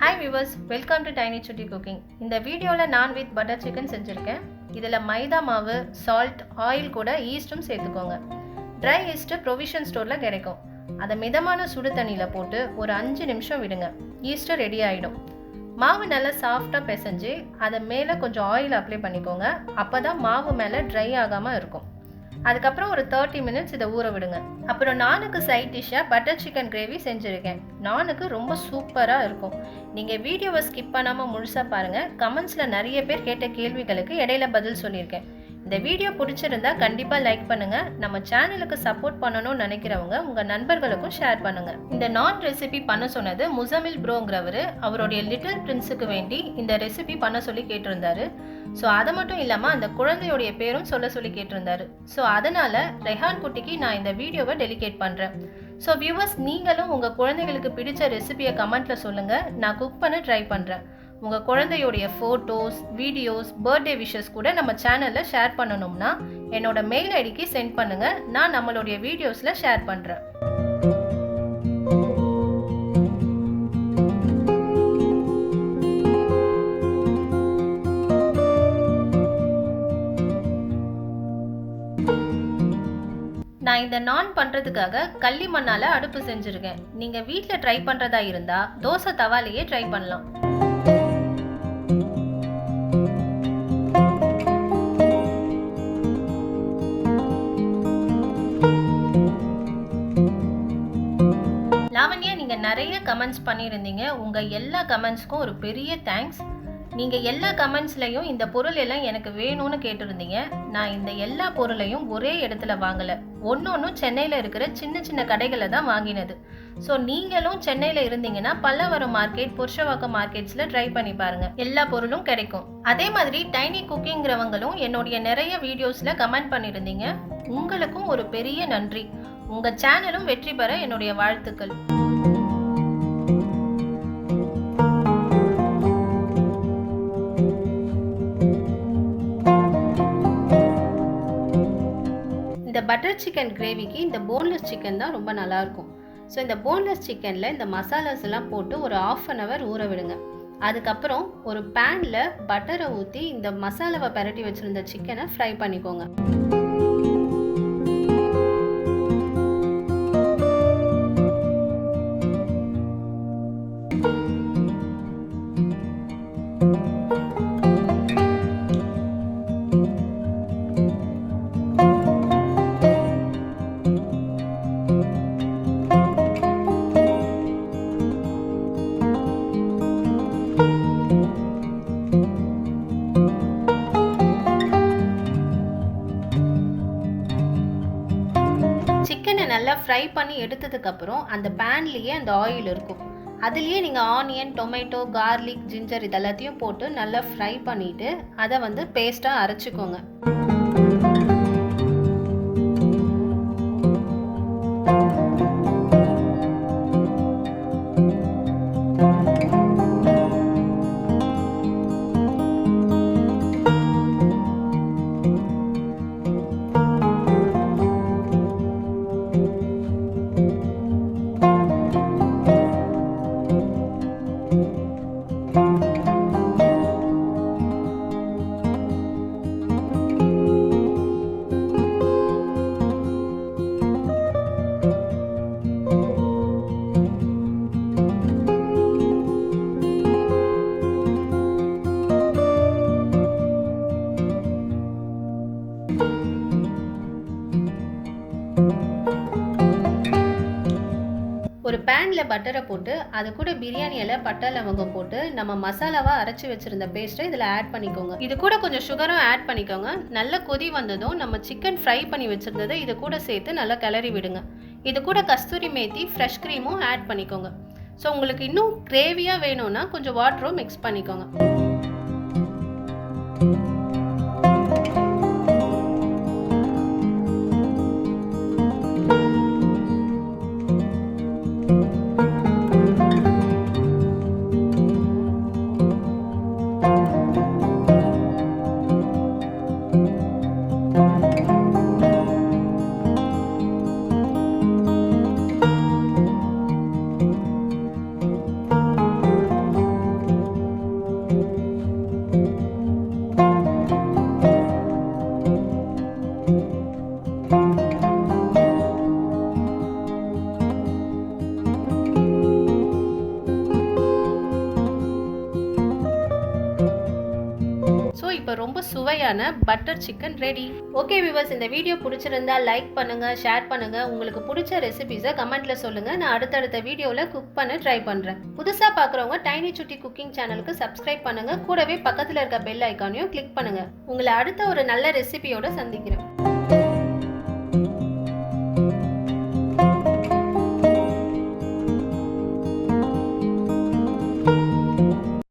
Hi viewers, welcome to Tiny Chutti Cooking. இந்த வீடியோல நான் வித் பட்டர் சிக்கன் செஞ்சிருக்கேன். இதில் மைதா மாவு, சால்ட், ஆயில் கூட ஈஸ்ட்டும் சேர்த்துக்கோங்க. ட்ரை ஈஸ்ட் ப்ரொவிஷன் ஸ்டோரில் கிடைக்கும். அதை மிதமான சுடு தண்ணியில் போட்டு ஒரு 5 நிமிஷம் விடுங்க. ஈஸ்ட் ரெடி ஆகிடும். மாவு நல்லா சாஃப்டாக பிசைஞ்சு அதை மேலே கொஞ்சம் ஆயில் அப்ளை பண்ணிக்கோங்க. அப்போ தான் மாவு மேலே ட்ரை ஆகாமல் இருக்கும். அதுக்கப்புறம் ஒரு 30 மினிட்ஸ் இதை ஊற விடுங்க. அப்புறம் நானுக்கு சைட் டிஷ்ஷாக பட்டர் சிக்கன் கிரேவி செஞ்சுருக்கேன். நானுக்கு ரொம்ப சூப்பராக இருக்கும். நீங்கள் வீடியோவை ஸ்கிப் பண்ணாமல் முழுசாக பாருங்கள். கமெண்ட்ஸில் நிறைய பேர் கேட்ட கேள்விகளுக்கு இடையில பதில் சொல்லியிருக்கேன். இந்த வீடியோ பிடிச்சிருந்தா கண்டிப்பாக லைக் பண்ணுங்கள். நம்ம சேனலுக்கு சப்போர்ட் பண்ணணும்னு நினைக்கிறவங்க உங்கள் நண்பர்களுக்கும் ஷேர் பண்ணுங்கள். இந்த நான் ரெசிபி பண்ண சொன்னது முசமில் ப்ரோங்கிறவர். அவருடைய லிட்டில் பிரின்ஸுக்கு வேண்டி இந்த ரெசிபி பண்ண சொல்லி கேட்டிருந்தாரு. ஸோ அது மட்டும் இல்லாமல் அந்த குழந்தையுடைய பேரும் சொல்ல சொல்லி கேட்டிருந்தாரு. ஸோ அதனால் ரெஹான் குட்டிக்கு நான் இந்த வீடியோவை டெலிகேட் பண்ணுறேன். ஸோ வியூவர்ஸ், நீங்களும் உங்கள் குழந்தைகளுக்கு பிடிச்ச ரெசிபியை கமெண்ட்டில் சொல்லுங்கள். நான் குக் பண்ண ட்ரை பண்ணுறேன். உங்கள் குழந்தையுடைய ஃபோட்டோஸ், வீடியோஸ், பர்த்டே விஷஸ் கூட நம்ம சேனலில் ஷேர் பண்ணணும்னா என்னோட மெயில் ஐடிக்கு சென்ட் பண்ணுங்கள். நான் நம்மளுடைய வீடியோஸில் ஷேர் பண்ணுறேன். நான் இந்த நான் பண்ணுறதுக்காக கள்ளி மண்ணால் அடுப்பு செஞ்சுருக்கேன். நீங்கள் வீட்டில் ட்ரை பண்ணுறதா இருந்தால் தோசை தவாலையே ட்ரை பண்ணலாம். லாவண்யா, நீங்கள் நிறைய கமெண்ட்ஸ் பண்ணியிருந்தீங்க. உங்கள் எல்லா கமெண்ட்ஸ்க்கும் ஒரு பெரிய தேங்க்ஸ். நீங்கள் எல்லா கமெண்ட்ஸ்லையும் இந்த பொருள் எல்லாம் எனக்கு வேணும்னு கேட்டிருந்தீங்க. நான் இந்த எல்லா பொருளையும் ஒரே இடத்துல வாங்கலை. ஒன்று சென்னையில் இருக்கிற சின்ன சின்ன கடைகளை தான் வாங்கினது. ஸோ நீங்களும் சென்னையில் இருந்தீங்கன்னா பல்லவரம் மார்க்கெட், புருஷவாக்கம் மார்க்கெட்ஸில் ட்ரை பண்ணி பாருங்கள். எல்லா பொருளும் கிடைக்கும். அதே மாதிரி டைனி குக்கிங்கிறவங்களும் என்னுடைய நிறைய வீடியோஸில் கமெண்ட் பண்ணியிருந்தீங்க. உங்களுக்கும் ஒரு பெரிய நன்றி. உங்கள் சேனலும் வெற்றி பெற என்னுடைய வாழ்த்துக்கள். இந்த பட்டர் சிக்கன் கிரேவிக்கு இந்த போன்லெஸ் சிக்கன் தான் ரொம்ப நல்லாயிருக்கும். ஸோ இந்த போன்லெஸ் சிக்கனில் இந்த மசாலாஸ் எல்லாம் போட்டு ஒரு 1/2 hour ஊற விடுங்க. அதுக்கப்புறம் ஒரு பேனில் பட்டரை ஊற்றி இந்த மசாலாவை பரட்டி வச்சுருந்த சிக்கனை ஃப்ரை பண்ணிக்கோங்க. சிக்கனை நல்லா ஃப்ரை பண்ணி எடுத்ததுக்கப்புறம் அந்த பேன்லேயே அந்த ஆயில் இருக்கும். அதுலேயே நீங்கள் ஆனியன், டொமேட்டோ, கார்லிக், ஜிஞ்சர் இதெல்லாத்தையும் போட்டு நல்லா ஃப்ரை பண்ணிவிட்டு அதை பேஸ்ட்டாக அரைச்சிக்கோங்க. ஒரு பேனில் பட்டரை போட்டு அது கூட பிரியாணி இலை, பட்டை, லவங்கம் போட்டு நம்ம மசாலாவாக அரைச்சி வச்சுருந்த பேஸ்ட்டை இதில் ஆட் பண்ணிக்கோங்க. இது கூட கொஞ்சம் சுகரும் ஆட் பண்ணிக்கோங்க. நல்ல கொதி வந்ததும் நம்ம சிக்கன் ஃப்ரை பண்ணி வச்சுருந்ததை இது கூட சேர்த்து நல்லா கிளறி விடுங்க. இது கூட கஸ்தூரி மேத்தி, ஃப்ரெஷ் க்ரீமும் ஆட் பண்ணிக்கோங்க. ஸோ உங்களுக்கு இன்னும் கிரேவியாக வேணும்னா கொஞ்சம் வாட்டரும் மிக்ஸ் பண்ணிக்கோங்க. ரொம்ப சுவையான butter chicken ready. Okay viewers, இந்த வீடியோ பிடிச்சிருந்தா லைக் பண்ணுங்க, ஷேர் பண்ணுங்க. உங்களுக்கு பிடிச்ச ரெசிபிஸை கமெண்ட்ல சொல்லுங்க. நான் அடுத்தடுத்த வீடியோல குக் பண்ண ட்ரை பண்றேன். புதுசா பார்க்குறவங்க டைனி சுட்டி குக்கிங் சேனலுக்கு சப்ஸ்கிரைப் பண்ணுங்க. கூடவே பக்கத்துல இருக்க பெல் ஐக்கானையும் கிளிக் பண்ணுங்க. உங்களை அடுத்த ஒரு நல்ல ரெசிபியோட சந்திக்கிறேன்.